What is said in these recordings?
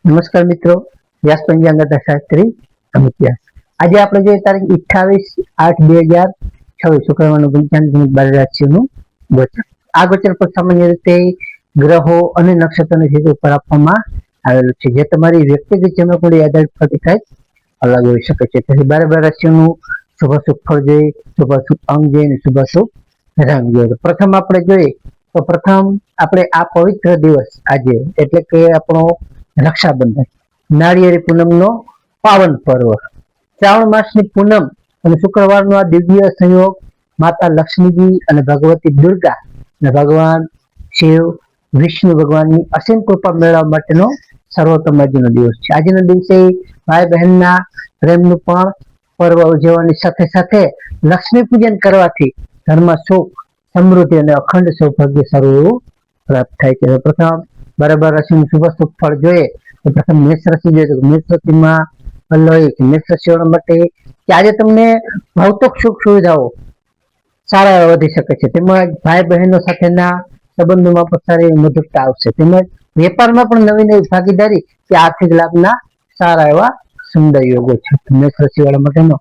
નમસ્કાર મિત્રો, વ્યાસ પંચાંગ શાસ્ત્રી અમિત વ્યાસ. આજે આપણે જોઈએ તારીખ 28/8/2026 શુક્રવારનું પંચાંગ બાર રાશિઓનું ગોચર. આ ગોચર પર સામાન્ય રીતે ગ્રહો અને નક્ષત્રોની સ્થિતિ ઉપર આપવામાં આવેલું છે, જે તમારી વ્યક્તિગત જન્મકુંડળી આધારિત પરથી કંઈક અલગ હોઈ શકે છે. તેથી 12 રાશિઓનું શુભાશુભ ફળ જોઈએ, શુભાશુભ અંગ જોઈએ અને શુભાશુભ રંગ જોઈએ. પ્રથમ આપણે જોઈએ તો પ્રથમ આપણે આ પવિત્ર દિવસ આજે એટલે કે આપણો રક્ષાબંધન, નાળિયેરી પૂનમનો પાવન પર્વ, શ્રાવણ માસની પૂનમ અને શુક્રવારનો આ દિવ્ય સંયોગ માતા લક્ષ્મીજી અને ભગવતી દુર્ગા અને ભગવાન શિવ વિષ્ણુ ભગવાનની અસીમ કૃપા મેળવવા માટેનો સર્વોત્તમ આજનો દિવસ છે. આજના દિવસે ભાઈ બહેનના પ્રેમનું પણ પર્વ ઉજવવાની સાથે સાથે લક્ષ્મી પૂજન કરવાથી ઘરમાં સુખ, સમૃદ્ધિ અને અખંડ સૌભાગ્ય સારું એવું પ્રાપ્ત થાય છે. પ્રથમ 12 રાશિનું શુભાશુભ ફળ જોઈએ તો પ્રથમ મેષ રાશિ જોઈએ તો મેષ રાશિમાં મેષ રાશિવાળા માટે કે આજે તમને ભૌતિક સુખ સુવિધાઓ સારા એવા વધી શકે છે. તેમજ ભાઈ બહેનો સાથેના સંબંધોમાં પણ સારી મધુરતા આવશે. તેમજ વેપારમાં પણ નવી નવી ભાગીદારી કે આર્થિક લાભના સારા એવા સુંદર યોગો છે. મેષ રાશિવાળા માટેનો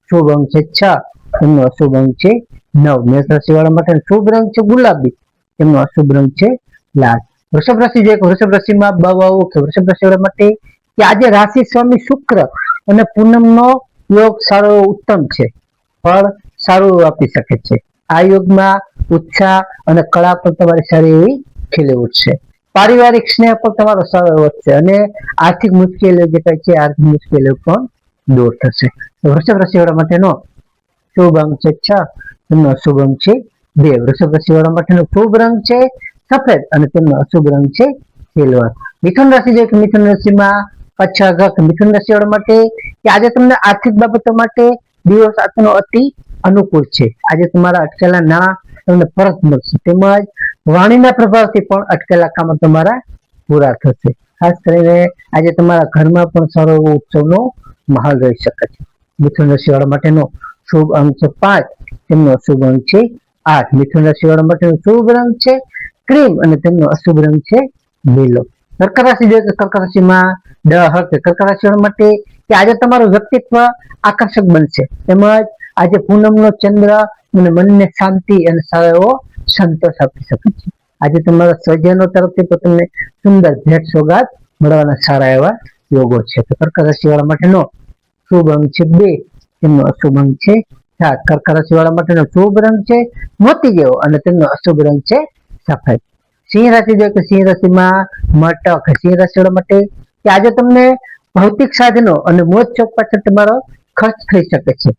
શુભ અંક છે 6, તેમનો અશુભ અંક છે 9. મેષ રાશિવાળા માટે શુભ રંગ છે ગુલાબી, તેમનો અશુભ રંગ છે લાલ. વૃષભ રાશિ જોઈએ વૃષભ રાશિમાં વૃષભ રાશિવાળા માટે કે આજે રાશિ સ્વામી શુક્ર અને પૂનમનો યોગ સારો ઉત્તમ છે, ફળ સારું આપી શકે છે. આ યોગમાં ઉત્સાહ અને કળા પણ તમારી સારી એવી ખીલી ઉઠશે. પારિવારિક સ્નેહ પણ તમારો સારો વધશે અને આર્થિક મુશ્કેલીઓ જે કઈ છે આર્થિક મુશ્કેલીઓ પણ દૂર થશે. વૃષભ રાશિવાળા માટેનો શુભ અંક છે 6, તેમનો અશુભ અંક છે 2. વૃષભ રાશિવાળા માટેનો શુભ રંગ છે સફેદ અને તેમનો અશુભ રંગ છે સિલ્વર. મિથુન રાશિ જોઈએ કે મિથુન રાશિમાં મિથુન રાશિવાળા માટે કે આજે તમને આર્થિક બાબતો માટે દિવસ આજનો અતિ અનુકૂળ છે. આજે તમારા અટકેલા નાણાં તમને પરત મળશે, તેમજ વાણીના પ્રભાવથી પણ અટકેલા કામો તમારા પૂરા થશે. ખાસ કરીને આજે તમારા ઘરમાં પણ સારો એવો ઉત્સવનો માહોલ રહી શકે છે. મિથુન રાશિવાળા માટેનો શુભ અંક છે 5, તેમનો અશુભ અંક છે 8. મિથુન રાશિવાળા માટેનો શુભ રંગ છે ક્રીમ અને તેમનો અશુભ રંગ છે લીલો. કર્ક રાશિ જોઈએ તો કર્ક રાશિમાં કર્ક રાશિવાળા માટે કે આજે તમારું વ્યક્તિત્વ આકર્ષક બનશે, તેમજ આજે પૂનમનો ચંદ્ર અને મનને શાંતિ અને સારો એવો સંતોષ આપી શકે છે. આજે તમારા સ્વજનો તરફથી પણ તમને સુંદર ભેટ સોગાદ મળવાના સારા એવા યોગો છે. તો કર્ક રાશિવાળા માટેનો શુભ અંક છે 2, તેમનો અશુભ અંક છે 7. કર્ક રાશિવાળા માટેનો શુભ રંગ છે મોતી જેવો અને તેમનો અશુભ રંગ છે સફેદ. સિંહ રાશિ જોઈએ તો સિંહ રાશિમાં સિંહ રાશિવાળા માટે કે આજે તમને ભૌતિક સાધનો અને મોજ શોખ પાછળ તમારો ખર્ચ થઈ શકે છે,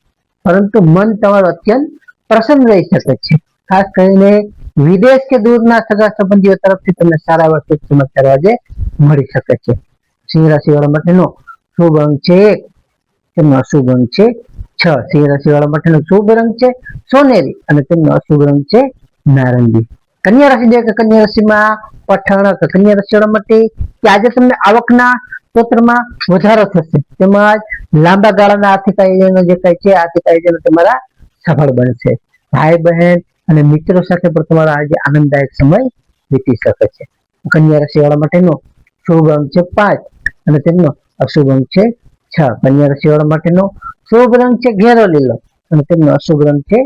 પરંતુ મન તમારું અત્યંત પ્રસન્ન રહી શકે છે. ખાસ કરીને વિદેશ કે દૂરના સગા સંબંધીઓ તરફથી તમને સારા એવા શુભ સમાચાર આજે મળી શકે છે. સિંહ રાશિવાળા માટેનો શુભ અંક છે 1, તેમનો અશુભ અંક છે 6. સિંહ રાશિવાળા માટેનો શુભ રંગ છે સોનેરી અને તેમનો અશુભ રંગ છે નારંગી. કન્યા રાશિ જોઈએ કે કન્યા રાશિમાં કન્યા રાશિવાળા માટે કે આજે તમને આવકના ક્ષેત્રમાં વધારો થશે, તેમજ લાંબા ગાળાના આર્થિક આયોજનો જે કઈ છે આર્થિક આયોજનો તમારા સફળ બનશે. ભાઈ બહેન અને મિત્રો સાથે પણ તમારો આજે આનંદદાયક સમય વીતી શકે છે. કન્યા રાશિવાળા માટેનો શુભ અંક છે 5 અને તેમનો અશુભ અંક છે 6. કન્યા રાશિવાળા માટેનો શુભ રંગ છે ઘેરો લીલો અને તેમનો અશુભ રંગ છે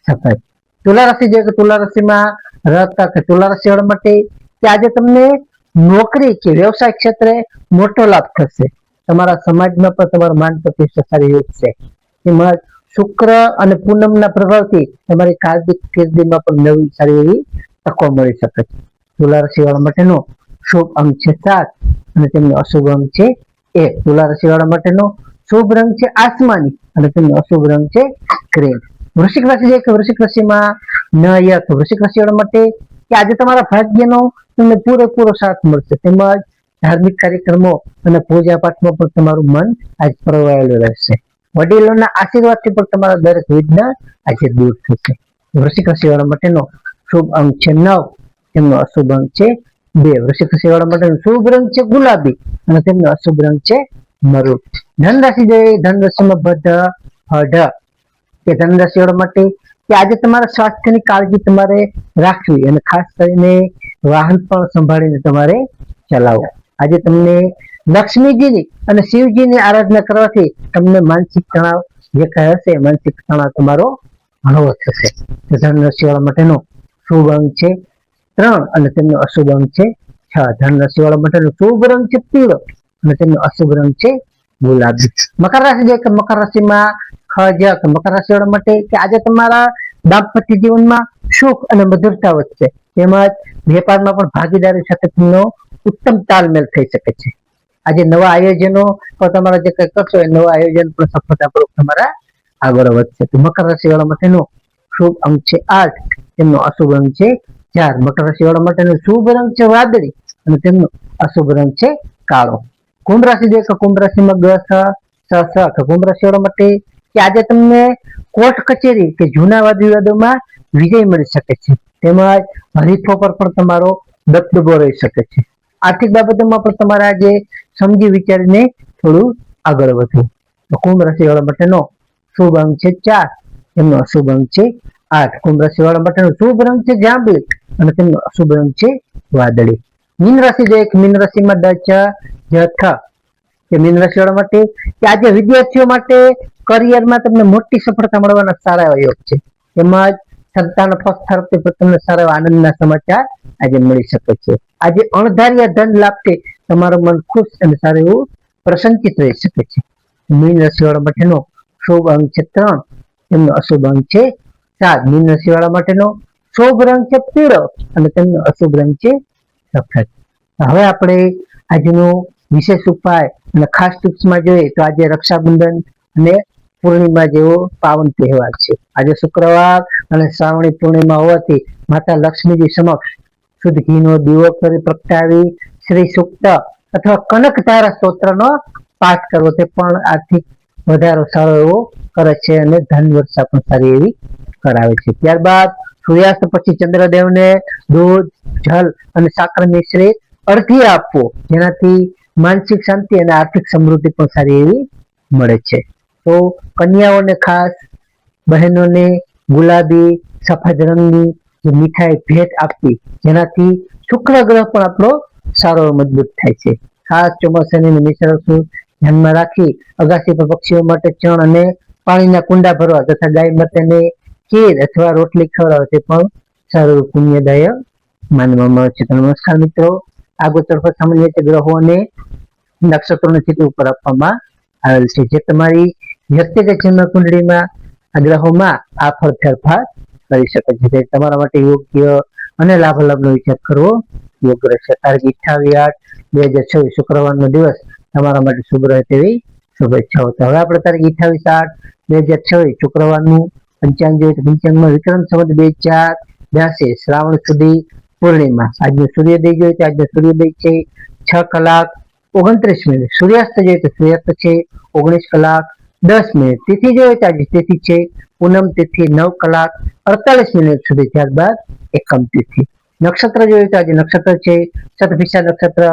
સફેદ. તુલા રાશિ જોઈએ કે તુલા રાશિમાં તુલા રાશિવાળા માટે કે આજે તમને નોકરી કે વ્યવસાય ક્ષેત્રે મોટો લાભ થશે. તમારા સમાજમાં પણ તમારું માન પ્રતિષ્ઠા સારી વધશે. તેમજ શુક્ર અને પૂનમના પ્રભાવથી તમારી કારકિર્દીમાં પણ નવી સારી એવી તકો મળી શકે છે. તુલા રાશિવાળા માટેનો શુભ અંક છે 7 અને તેમનો અશુભ અંક છે 1. તુલા રાશિવાળા માટેનો શુભ રંગ છે આસમાની અને તેમનો અશુભ રંગ છે ક્રીમ. વૃશ્ચિક રાશિ છે કે વૃશ્ચિક રાશિમાં વૃશ્ચિક રાશિવાળા માટે કે આજે તમારા ભાગ્યનો તમને પૂરેપૂરો સાથ મળશે, તેમજ ધાર્મિક કાર્યક્રમો અને પૂજા પાઠમાં પણ તમારું મન આજ પ્રવાયેલું રહેશે. વડીલોના આશીર્વાદથી પણ તમારા દરેક વિઘ્ન આજે દૂર થશે. વૃશ્ચિક રાશિવાળા માટેનો શુભ અંક છે 9, તેમનો અશુભ અંક છે 2. વૃશ્ચિક રાશિવાળા માટેનો શુભ રંગ છે ગુલાબી અને તેમનો અશુભ રંગ છે મરૂન. ધન રાશિ જોઈએ ધન રાશિમાં કે ધન રાશિવાળા માટે કે આજે તમારા સ્વાસ્થ્યની કાળજી તમારે રાખવી અને ખાસ કરીને વાહન પણ સંભાળીને તમારે ચલાવવું. આજે તમને લક્ષ્મીજીની અને શિવજીની આરાધના કરવાથી તમને માનસિક તણાવ જે કઈ હશે માનસિક તણાવ તમારો હળવો થશે. તો ધન રાશિ વાળા માટેનો શુભ અંક છે 3 અને તેમનો અશુભ અંક છે 6. ધન રાશિ વાળા માટેનો શુભ રંગ છે પીળો અને તેમનો અશુભ રંગ છે ગુલાબી. મકર રાશિ જે કે મકર રાશિમાં મકર રાશિ વાળા માટે કે આજે તમારા દાંપત્ય જીવનમાં સુખ અને મધુરતા વધશે. તેમજ વેપારમાં પણ ભાગીદારી સાથે તેમનો ઉત્તમ તાલમેલ થઈ શકે છે. આજે નવા આયોજનો તમારા જે કઈ કરશો એ નવા આયોજન પણ સફળતાપૂર્વક તમારા આગળ વધશે. તો મકર રાશિ વાળા માટેનો શુભ અંક છે 8, તેમનો અશુભ અંક છે 4. મકર રાશિ વાળા માટેનો શુભ રંગ છે વાદળી અને તેમનો અશુભ રંગ છે કાળો. કુંભ રાશિ જે કુંભ રાશિમાં કુંભ રાશિ વાળા માટે કે આજે તમને કોર્ટ કચેરી કે જૂના વાદ વિવાદોમાં વિજય મળી શકે છે. તેમજ હરીફો પર પણ તમારો દબદબો રહી શકે છે. આર્થિક બાબતોમાં પણ તમારે આજે સમજી વિચારીને થોડું આગળ વધવું. તો કુંભ રાશિ વાળા માટેનો શુભ અંક છે 4, તેમનો અશુભ અંક છે 8. કુંભ રાશિ વાળા માટેનો શુભ રંગ છે જાંબલી અને તેમનો અશુભ રંગ છે વાદળી. મીન રાશિ જે મીન રાશિમાં કે મીન રાશિ વાળા માટે કે આજે વિદ્યાર્થીઓ માટે કરિયરમાં તમને મોટી સફળતા મળવાના સારા એવા યોગ છે. તેમજ સંતાન પક્ષ તરફથી તમને સારા આનંદના સમાચાર આજે મળી શકે છે. આજે અણધાર્યા ધન લાભથી તમારું મન ખુશ અને સારું એવું પ્રસન્નચિત રહી શકે છે. મીન રાશિ વાળા માટેનો શુભ અંક છે 3, તેમનો અશુભ અંક છે 7. મીન રાશિ વાળા માટેનો શુભ રંગ છે પીળો અને તેમનો અશુભ રંગ છે સફેદ. હવે આપણે આજનો વિશેષ ઉપાય અને ખાસ ટિપ્સમાં જોઈએ તો આજે રક્ષાબંધન અને પૂર્ણિમા જેવો પાવન તહેવાર છે. આજે શુક્રવાર અને શ્રાવણી પૂર્ણિમા હોવાથી માતા લક્ષ્મીજી સમક્ષ શુદ્ધ ઘીનો દીવો કરી પ્રગટાવી શ્રી સૂક્ત અથવા કનક ધારા સ્તોત્રનો પાઠ કરવો તે પણ આર્થિક વધારો સારો એવો કરે છે અને ધન વર્ષા પણ સારી એવી કરાવે છે. ત્યારબાદ સૂર્યાસ્ત પછી ચંદ્રદેવને દૂધ, જલ અને સાકર મિશ્રિત અર્ઘ્ય આપવો, જેનાથી માનસિક શાંતિ અને આર્થિક સમૃદ્ધિ પણ સારી એવી મળે છે. તો કન્યાઓને ખાસ બહેનોને ગુલાબી સફેદ રંગની જે મીઠાઈ ભેટ આપવી, જેનાથી શુક્ર ગ્રહ પણ આપણો સારો મજબૂત થાય છે. ખાસ ચોમાસાની મિશ્ર ધ્યાનમાં રાખી અગાસી પર પક્ષીઓ માટે ચણ અને પાણીના કુંડા ભરવા તથા ગાય માટેને ખીર અથવા રોટલી ખવડાવે તે પણ સારું પુણ્યદાયક માનવામાં આવે છે. નમસ્કાર મિત્રો, આગોતર પર સામાન્ય રીતે ગ્રહો અને નક્ષત્રોની સ્થિતિ ઉપર આપવામાં આવેલ છે, જે તમારી વ્યક્તિગત જન્મ કુંડળીમાં આ ગ્રહોમાં આ ફેરફાર કરી શકે છે. તમારા માટે યોગ્ય અને લાભાલાભનો વિચાર કરવો યોગ્ય રહેશે. તારીખ 28/8/2024 શુક્રવારનો દિવસ તમારા માટે શુભ રહે તેવી શુભેચ્છાઓ. તો હવે આપણે તારીખ 28/8/2024 શુક્રવારનું પંચાંગ જોઈએ તો પંચાંગમાં વિક્રમ સંવત 2082 શ્રાવણ સુધી પૂર્ણિમા. આજનો સૂર્યોદય જોઈએ તો આજનો સૂર્યોદય છે 6:29. સૂર્યાસ્ત જોઈએ તો સૂર્યાસ્ત છે 19:10. તિથિ જોઈએ તો આજે તિથિ છે પૂનમ તિથિ 9:48 સુધી. ત્યારબાદ એકમ તિથિ. નક્ષત્ર જોઈએ તો આજે નક્ષત્ર છે શતભિષા નક્ષત્ર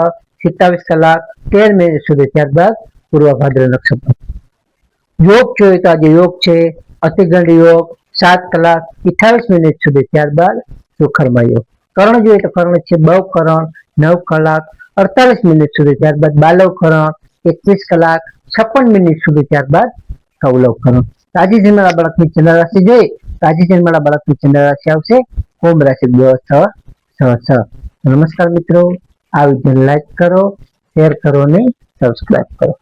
27:13 સુધી. ત્યારબાદ પૂર્વ ભાદ્ર નક્ષત્ર. યોગ જોઈએ તો આજે યોગ છે અતિગંડ યોગ 7:28 સુધી. ત્યારબાદ સુખરમા યોગ. કર્ણ જોઈએ તો કર્ણ છે બવકરણ 9:48 સુધી. ત્યારબાદ બાલવ કરણ 21:56 સુધી. ત્યારબાદ કૌલવ કરણ. આજે જન્મેલા બાળકની ચંદ્ર રાશિ જોઈએ તો આજે જન્મેલા બાળકની ચંદ્ર રાશિ આવશે કુંભ રાશિ 2 નમસ્કાર મિત્રો, આ વિડીયો લાઈક કરો, શેર કરો અને સબસ્ક્રાઇબ કરો.